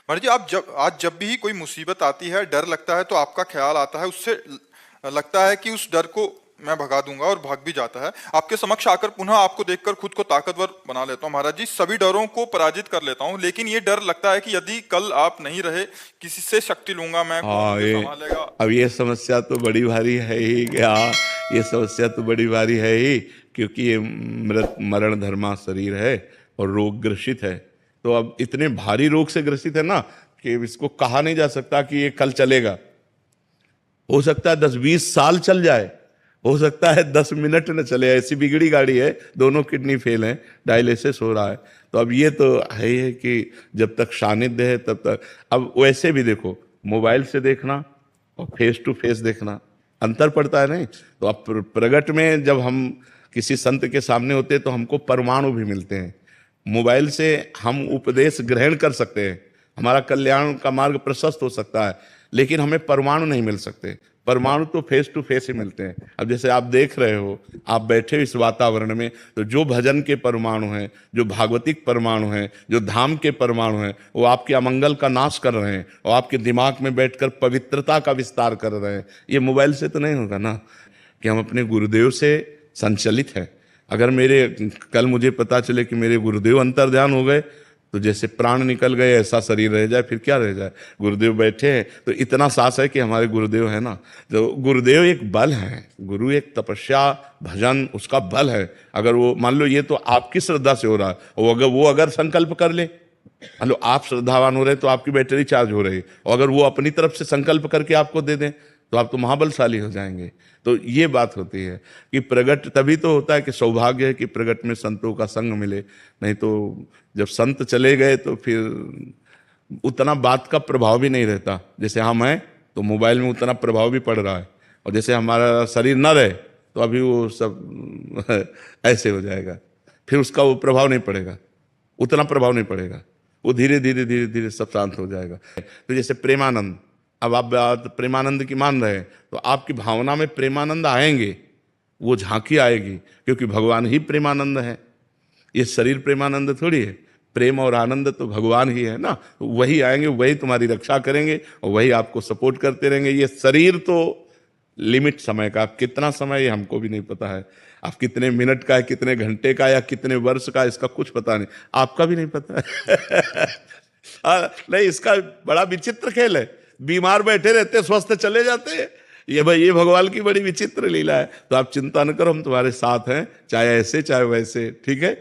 महाराज जी, आप जब भी कोई मुसीबत आती है, डर लगता है, तो आपका ख्याल आता है, उससे लगता है कि उस डर को मैं भगा दूंगा, और भाग भी जाता है। आपके समक्ष आकर पुनः आपको देखकर खुद को ताकतवर बना लेता हूँ महाराज जी, सभी डरों को पराजित कर लेता हूँ। लेकिन ये डर लगता है कि यदि कल आप नहीं रहे, किसी से शक्ति लूंगा मैं, कौन हाँ, मुझे ये संभालेगा। अब ये समस्या तो बड़ी भारी है ही क्या। ये समस्या तो बड़ी भारी है ही, क्योंकि ये मृत मरण धर्मा शरीर है और रोग ग्रसित है। तो अब इतने भारी रोग से ग्रसित है ना कि इसको कहा नहीं जा सकता कि ये कल चलेगा। हो सकता है 10-20 साल चल जाए, हो सकता है 10 मिनट न चले। ऐसी बिगड़ी गाड़ी है, दोनों किडनी फेल है, डायलिसिस हो रहा है। तो अब ये तो है ही है कि जब तक सानिध्य है तब तक। अब वैसे भी देखो, मोबाइल से देखना और फेस टू फेस देखना अंतर पड़ता है नहीं। तो अब प्रगट में जब हम किसी संत के सामने होते हैं तो हमको परमाणु भी मिलते हैं। मोबाइल से हम उपदेश ग्रहण कर सकते हैं, हमारा कल्याण का मार्ग प्रशस्त हो सकता है, लेकिन हमें परमाणु नहीं मिल सकते। परमाणु तो फेस टू फेस ही मिलते हैं। अब जैसे आप देख रहे हो, आप बैठे हो इस वातावरण में, तो जो भजन के परमाणु हैं, जो भागवतिक परमाणु हैं, जो धाम के परमाणु हैं, वो आपके अमंगल का नाश कर रहे हैं और आपके दिमाग में बैठकर पवित्रता का विस्तार कर रहे हैं। ये मोबाइल से तो नहीं होगा ना, कि हम अपने गुरुदेव से संचलित हैं। अगर मेरे कल मुझे पता चले कि मेरे गुरुदेव अंतर्ध्यान हो गए, तो जैसे प्राण निकल गए ऐसा शरीर रह जाए, फिर क्या रह जाए। गुरुदेव बैठे हैं तो इतना सास है कि हमारे गुरुदेव है ना। तो गुरुदेव एक बल है, गुरु एक तपस्या भजन उसका बल है। अगर वो मान लो, ये तो आपकी श्रद्धा से हो रहा है, और अगर संकल्प कर ले, मान लो आप श्रद्धावान हो रहे तो आपकी बैटरी चार्ज हो रही है, और अगर वो अपनी तरफ से संकल्प करके आपको दे दें तो आप तो महाबलशाली हो जाएंगे। तो ये बात होती है कि प्रगट तभी तो होता है कि सौभाग्य है कि प्रगट में संतों का संग मिले। नहीं तो जब संत चले गए तो फिर उतना बात का प्रभाव भी नहीं रहता। जैसे हम हैं तो मोबाइल में उतना प्रभाव भी पड़ रहा है, और जैसे हमारा शरीर न रहे तो अभी वो सब ऐसे हो जाएगा, फिर उसका वो प्रभाव नहीं पड़ेगा, उतना प्रभाव नहीं पड़ेगा। वो धीरे धीरे धीरे धीरे सब शांत हो जाएगा। तो जैसे प्रेमानंद, अब आप बात प्रेमानंद की मान रहे हैं, तो आपकी भावना में प्रेमानंद आएंगे, वो झांकी आएगी, क्योंकि भगवान ही प्रेमानंद है। ये शरीर प्रेमानंद थोड़ी है, प्रेम और आनंद तो भगवान ही है ना। तो वही आएंगे, वही तुम्हारी रक्षा करेंगे और वही आपको सपोर्ट करते रहेंगे। ये शरीर तो लिमिट समय का, कितना समय ये हमको भी नहीं पता है। आप कितने मिनट का है, कितने घंटे का या कितने वर्ष का, इसका कुछ पता नहीं, आपका भी नहीं पता है। नहीं, इसका बड़ा विचित्र खेल है। बीमार बैठे रहते, स्वस्थ चले जाते हैं। ये भाई, ये भगवान की बड़ी विचित्र लीला है। तो आप चिंता न करो, हम तुम्हारे साथ हैं, चाहे ऐसे चाहे वैसे, ठीक है।